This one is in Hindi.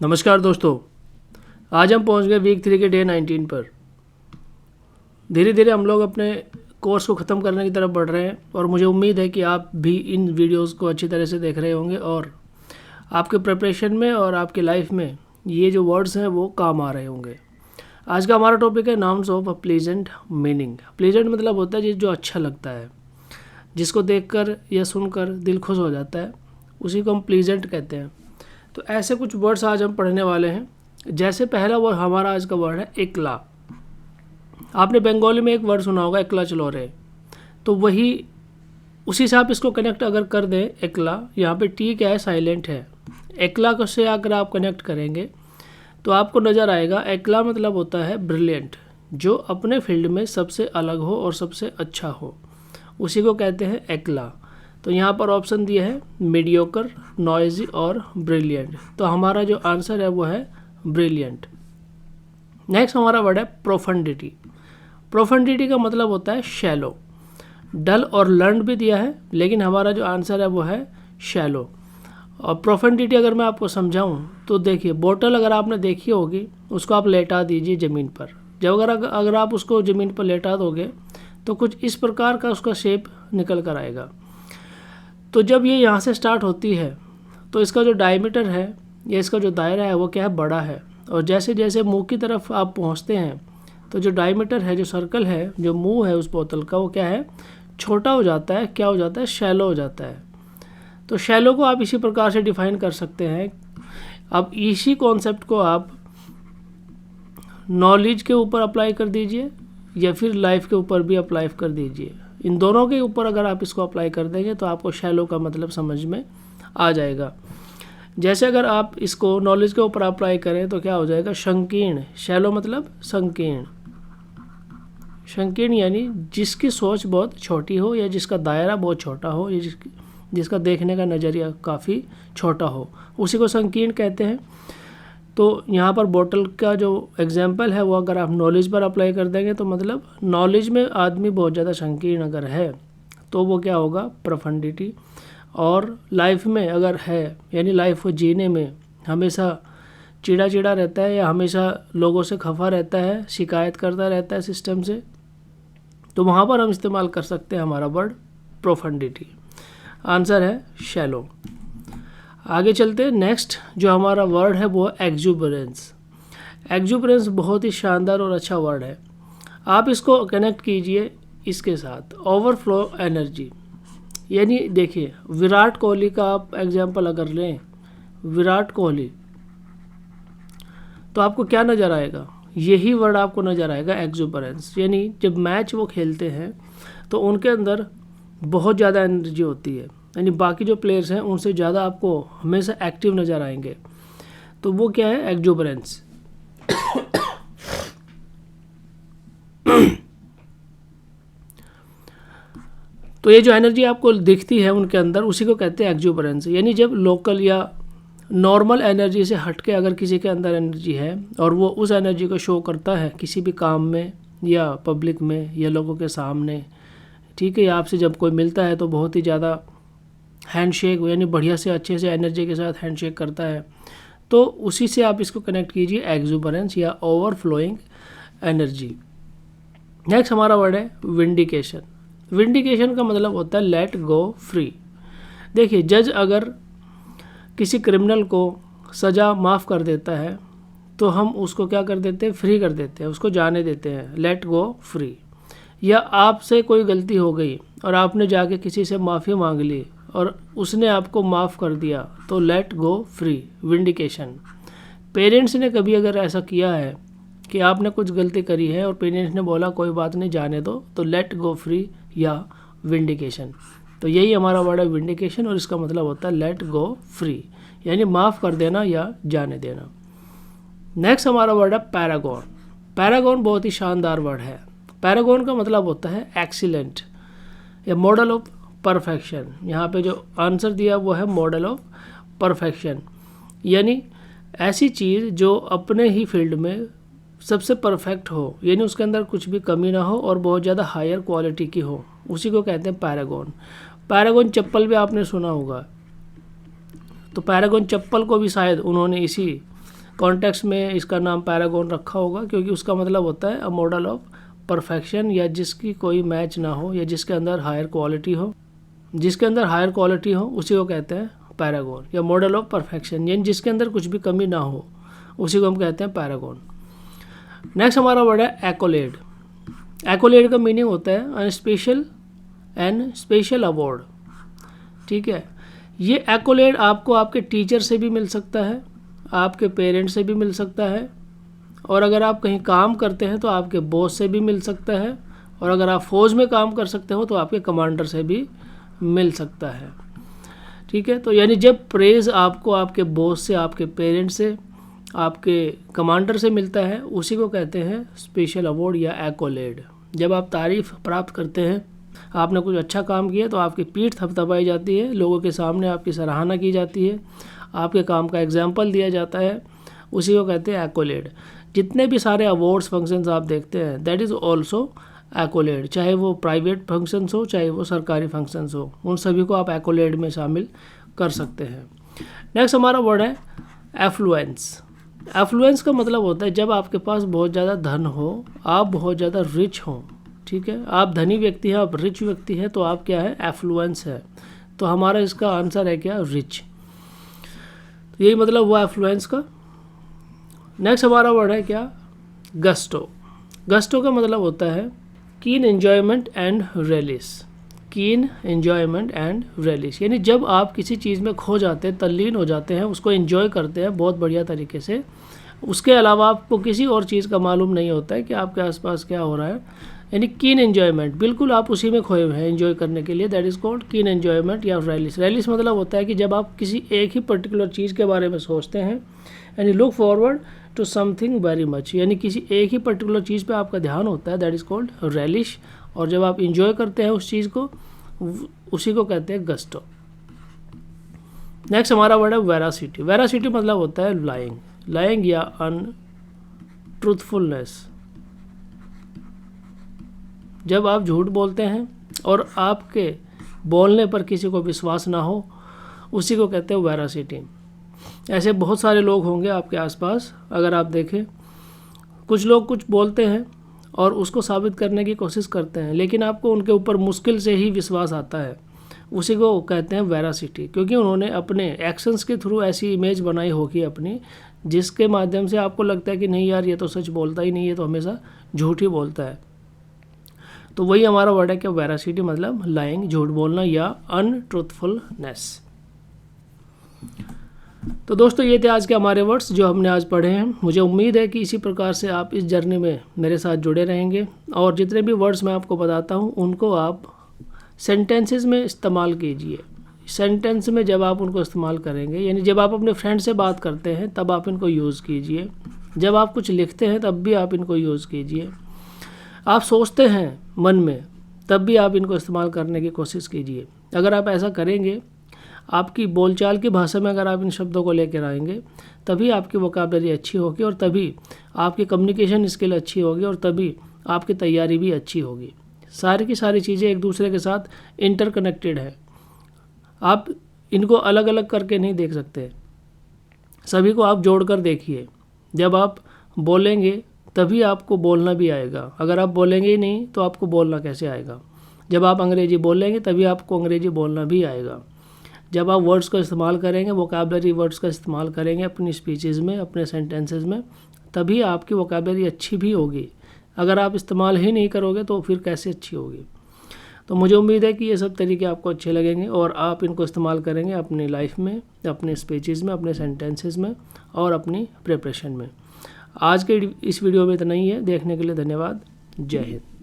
नमस्कार दोस्तों, आज हम पहुंच गए वीक 3 के डे 19 पर। धीरे धीरे हम लोग अपने कोर्स को ख़त्म करने की तरफ बढ़ रहे हैं और मुझे उम्मीद है कि आप भी इन वीडियोस को अच्छी तरह से देख रहे होंगे और आपके प्रिपरेशन में और आपकी लाइफ में ये जो वर्ड्स हैं वो काम आ रहे होंगे। आज का हमारा टॉपिक है nouns of a pleasant meaning. Pleasant मतलब होता है जो अच्छा लगता है, जिसको देखकर या सुनकर दिल खुश हो जाता है, उसी को हम प्लीजेंट कहते हैं। तो ऐसे कुछ वर्ड्स आज हम पढ़ने वाले हैं। जैसे पहला वर्ड हमारा आज का वर्ड है एकला। आपने बंगाली में एक वर्ड सुना होगा एकला चलो रे, तो वही उसी से आप इसको कनेक्ट अगर कर दें एकला, यहाँ पे टी क्या है, साइलेंट है। एकला को से अगर आप कनेक्ट करेंगे तो आपको नज़र आएगा एकला मतलब होता है ब्रिलियंट, जो अपने फील्ड में सबसे अलग हो और सबसे अच्छा हो, उसी को कहते हैं एकला। तो यहाँ पर ऑप्शन दिए है मीडियोकर, नॉइजी और ब्रिलियंट। तो हमारा जो आंसर है वो है ब्रिलियंट। नेक्स्ट हमारा वर्ड है प्रोफंडिटी। प्रोफंडिटी का मतलब होता है शैलो। डल और लर्न भी दिया है, लेकिन हमारा जो आंसर है वो है शैलो। और प्रोफंडिटी अगर मैं आपको समझाऊं तो देखिए, बोतल अगर आपने देखी होगी, उसको आप लेटा दीजिए ज़मीन पर। जब अगर आप उसको ज़मीन पर लेटा दोगे तो कुछ इस प्रकार का उसका शेप निकल कर आएगा। तो जब ये यहाँ से स्टार्ट होती है तो इसका जो डायमीटर है या इसका जो दायरा है वो क्या है, बड़ा है। और जैसे जैसे मुंह की तरफ आप पहुँचते हैं तो जो डायमीटर है, जो सर्कल है, जो मुंह है उस बोतल का, वो क्या है, छोटा हो जाता है। क्या हो जाता है, शैलो हो जाता है। तो शैलो को आप इसी प्रकार से डिफाइन कर सकते हैं। अब इसी कॉन्सेप्ट को आप नॉलेज के ऊपर अप्लाई कर दीजिए या फिर लाइफ के ऊपर भी अप्लाई कर दीजिए। इन दोनों के ऊपर अगर आप इसको अप्लाई कर देंगे तो आपको शैलो का मतलब समझ में आ जाएगा। जैसे अगर आप इसको नॉलेज के ऊपर अप्लाई करें तो क्या हो जाएगा, संकीर्ण। शैलो मतलब संकीर्ण। संकीर्ण यानी जिसकी सोच बहुत छोटी हो या जिसका दायरा बहुत छोटा हो या जिसका देखने का नज़रिया काफ़ी छोटा हो, उसी को संकीर्ण कहते हैं। तो यहाँ पर बोतल का जो एग्जाम्पल है वो अगर आप नॉलेज पर अप्लाई कर देंगे तो मतलब नॉलेज में आदमी बहुत ज़्यादा संकीर्ण अगर है तो वो क्या होगा, प्रोफंडिटी। और लाइफ में अगर है, यानी लाइफ को जीने में हमेशा चिड़ा चिड़ा रहता है या हमेशा लोगों से खफा रहता है, शिकायत करता रहता है सिस्टम से, तो वहाँ पर हम इस्तेमाल कर सकते हैं हमारा वर्ड प्रोफंडिटी। आंसर है शैलो। आगे चलते हैं। नेक्स्ट जो हमारा वर्ड है वो है एक्जुबरेंस। एक्जुबरेंस बहुत ही शानदार और अच्छा वर्ड है। आप इसको कनेक्ट कीजिए इसके साथ, ओवरफ्लो एनर्जी। यानी देखिए, विराट कोहली का आप एग्जांपल अगर लें, विराट कोहली, तो आपको क्या नज़र आएगा, यही वर्ड आपको नज़र आएगा एक्जुबरेंस। यानी जब मैच वो खेलते हैं तो उनके अंदर बहुत ज़्यादा एनर्जी होती है, यानी बाकी जो प्लेयर्स हैं उनसे ज़्यादा आपको हमेशा एक्टिव नज़र आएंगे। तो वो क्या है, एक्जुबरेंस। तो ये जो एनर्जी आपको दिखती है उनके अंदर, उसी को कहते हैं एक्जुबरेंस। यानी जब लोकल या नॉर्मल एनर्जी से हटके अगर किसी के अंदर एनर्जी है और वो उस एनर्जी को शो करता है किसी भी काम में या पब्लिक में या लोगों के सामने, ठीक है, आपसे जब कोई मिलता है तो बहुत ही ज़्यादा हैंडशेक, यानी बढ़िया से अच्छे से एनर्जी के साथ हैंडशेक करता है, तो उसी से आप इसको कनेक्ट कीजिए, एक्जुबरेंस या ओवरफ्लोइंग एनर्जी। नेक्स्ट हमारा वर्ड है विंडिकेशन। विंडिकेशन का मतलब होता है लेट गो फ्री। देखिए, जज अगर किसी क्रिमिनल को सज़ा माफ़ कर देता है तो हम उसको क्या कर देते हैं, फ्री कर देते हैं, उसको जाने देते हैं, लेट गो फ्री। या आपसे कोई गलती हो गई और आपने जाके किसी से माफ़ी मांग ली और उसने आपको माफ़ कर दिया, तो let go free, vindication. Parents ने कभी अगर ऐसा किया है कि आपने कुछ गलती करी है और पेरेंट्स ने बोला कोई बात नहीं, जाने दो, तो लेट गो फ्री या विंडिकेशन। तो यही हमारा वर्ड है विंडिकेशन, और इसका मतलब होता है लेट गो फ्री, यानी माफ़ कर देना या जाने देना। नेक्स्ट हमारा वर्ड है पैरागॉन। पैरागॉन बहुत ही शानदार वर्ड है। पैरागॉन का मतलब होता है एक्सीलेंट या मॉडल ऑफ परफेक्शन। यहाँ पे जो आंसर दिया वो है मॉडल ऑफ परफेक्शन, यानी ऐसी चीज़ जो अपने ही फील्ड में सबसे परफेक्ट हो, यानी उसके अंदर कुछ भी कमी ना हो और बहुत ज़्यादा हायर क्वालिटी की हो, उसी को कहते हैं पैरागॉन। पैरागॉन चप्पल भी आपने सुना होगा, तो पैरागॉन चप्पल को भी शायद उन्होंने इसी कॉन्टेक्स्ट में इसका नाम पैरागॉन रखा होगा क्योंकि उसका मतलब होता है अ मॉडल ऑफ परफेक्शन, या जिसकी कोई मैच ना हो या जिसके अंदर हायर क्वालिटी हो। जिसके अंदर हायर क्वालिटी हो उसी को कहते हैं पैरागॉन, या मॉडल ऑफ परफेक्शन, यानी जिसके अंदर कुछ भी कमी ना हो उसी को हम कहते हैं पैरागॉन। नेक्स्ट हमारा वर्ड है एक्कोलेड। एक्कोलेड का मीनिंग होता है अन स्पेशल एंड स्पेशल अवार्ड। ठीक है, ये एक्कोलेड आपको आपके टीचर से भी मिल सकता है, आपके पेरेंट्स से भी मिल सकता है, और अगर आप कहीं काम करते हैं तो आपके बॉस से भी मिल सकता है, और अगर आप फौज में काम कर सकते हो तो आपके कमांडर से भी मिल सकता है। ठीक है, तो यानी जब प्रेज़ आपको आपके बॉस से, आपके पेरेंट्स से, आपके कमांडर से मिलता है उसी को कहते हैं स्पेशल अवार्ड या एक्कोलेड। जब आप तारीफ़ प्राप्त करते हैं, आपने कुछ अच्छा काम किया तो आपकी पीठ थपथपाई जाती है, लोगों के सामने आपकी सराहना की जाती है, आपके काम का एग्जाम्पल दिया जाता है, उसी को कहते हैं एक्कोलेड। जितने भी सारे अवार्ड्स फंक्शंस आप देखते हैं दैट इज़ ऑल्सो एक्कोलेड, चाहे वो प्राइवेट फंक्शंस हो चाहे वो सरकारी फंक्शंस हो, उन सभी को आप एक्कोलेड में शामिल कर सकते हैं। नेक्स्ट हमारा वर्ड है एफ्लुएंस। एफ्लुएंस का मतलब होता है जब आपके पास बहुत ज़्यादा धन हो, आप बहुत ज़्यादा रिच हों। ठीक है, आप धनी व्यक्ति हैं, आप रिच व्यक्ति हैं, तो आप क्या है, एफ्लुएंस है। तो हमारा इसका आंसर है क्या, रिच। तो यही मतलब हुआ एफ्लुएंस का। नेक्स्ट हमारा वर्ड है क्या, गस्टो। गस्टो का मतलब होता है कीन एन्जॉयमेंट एंड रेलिश। कीन एन्जॉयमेंट एंड रेलिश, यानी जब आप किसी चीज़ में खो जाते हैं, तल्लीन हो जाते हैं, उसको एंजॉय करते हैं बहुत बढ़िया तरीके से, उसके अलावा आपको किसी और चीज़ का मालूम नहीं होता है कि आपके आसपास क्या हो रहा है, यानी कीन एन्जॉयमेंट, बिल्कुल आप उसी में खोए हुए हैं एंजॉय करने के लिए, दैट इज़ कॉल्ड कीन एन्जॉयमेंट या रेलिश। रेलिश मतलब होता है कि जब आप किसी एक ही पर्टिकुलर चीज़ के बारे में सोचते हैं, यानी look forward to something very much, यानी किसी एक ही पर्टिकुलर चीज़ पे आपका ध्यान होता है, दैट इज़ कॉल्ड रेलिश। और जब आप इंजॉय करते हैं उस चीज़ को, उसी को कहते हैं गस्टो। नेक्स्ट हमारा वर्ड है वेरासिटी। वेरासिटी मतलब होता है लाइंग, लाइंग या अनट्रूथफुलनेस। जब आप झूठ बोलते हैं और आपके बोलने पर किसी को विश्वास ना हो, उसी को कहते हैं वेरासिटी। ऐसे बहुत सारे लोग होंगे आपके आसपास, अगर आप देखें, कुछ लोग कुछ बोलते हैं और उसको साबित करने की कोशिश करते हैं, लेकिन आपको उनके ऊपर मुश्किल से ही विश्वास आता है, उसी को कहते हैं वेरासिटी, क्योंकि उन्होंने अपने एक्शंस के थ्रू ऐसी इमेज बनाई होगी अपनी, जिसके माध्यम से आपको लगता है कि नहीं यार ये तो सच बोलता ही नहीं, ये तो हमेशा झूठ ही बोलता है। तो वही हमारा वर्ड है कि वेरासिटी मतलब लाइंग, झूठ बोलना या अनट्रूथफुलनेस। तो दोस्तों ये थे आज के हमारे वर्ड्स जो हमने आज पढ़े हैं। मुझे उम्मीद है कि इसी प्रकार से आप इस जर्नी में मेरे साथ जुड़े रहेंगे, और जितने भी वर्ड्स मैं आपको बताता हूँ उनको आप सेंटेंसेस में इस्तेमाल कीजिए। सेंटेंस में जब आप उनको इस्तेमाल करेंगे, यानी जब आप अपने फ्रेंड से बात करते हैं तब आप इनको यूज़ कीजिए, जब आप कुछ लिखते हैं तब भी आप इनको यूज़ कीजिए, आप सोचते हैं मन में तब भी आप इनको इस्तेमाल करने की कोशिश कीजिए। अगर आप ऐसा करेंगे, आपकी बोलचाल की भाषा में अगर आप इन शब्दों को लेकर आएंगे, तभी आपकी वोकैबुलरी अच्छी होगी, और तभी आपकी कम्युनिकेशन स्किल अच्छी होगी, और तभी आपकी तैयारी भी अच्छी होगी। सारी की सारी चीज़ें एक दूसरे के साथ इंटरकनेक्टेड है, आप इनको अलग अलग करके नहीं देख सकते, सभी को आप जोड़कर देखिए। जब आप बोलेंगे तभी आपको बोलना भी आएगा, अगर आप बोलेंगे ही नहीं तो आपको बोलना कैसे आएगा। जब आप अंग्रेज़ी बोलेंगे तभी आपको अंग्रेज़ी बोलना भी आएगा। जब आप वर्ड्स का इस्तेमाल करेंगे, वोकैबुलरी वर्ड्स का इस्तेमाल करेंगे अपनी स्पीचेज़ में, अपने सेंटेंसेस में, तभी आपकी वोकैबुलरी अच्छी भी होगी। अगर आप इस्तेमाल ही नहीं करोगे तो फिर कैसे अच्छी होगी। तो मुझे उम्मीद है कि ये सब तरीके आपको अच्छे लगेंगे और आप इनको इस्तेमाल करेंगे अपनी लाइफ में, अपने स्पीचेज़ में, अपने सेंटेंसेस में और अपनी प्रिपरेशन में। आज के इस वीडियो में इतना ही है। देखने के लिए धन्यवाद। जय हिंद।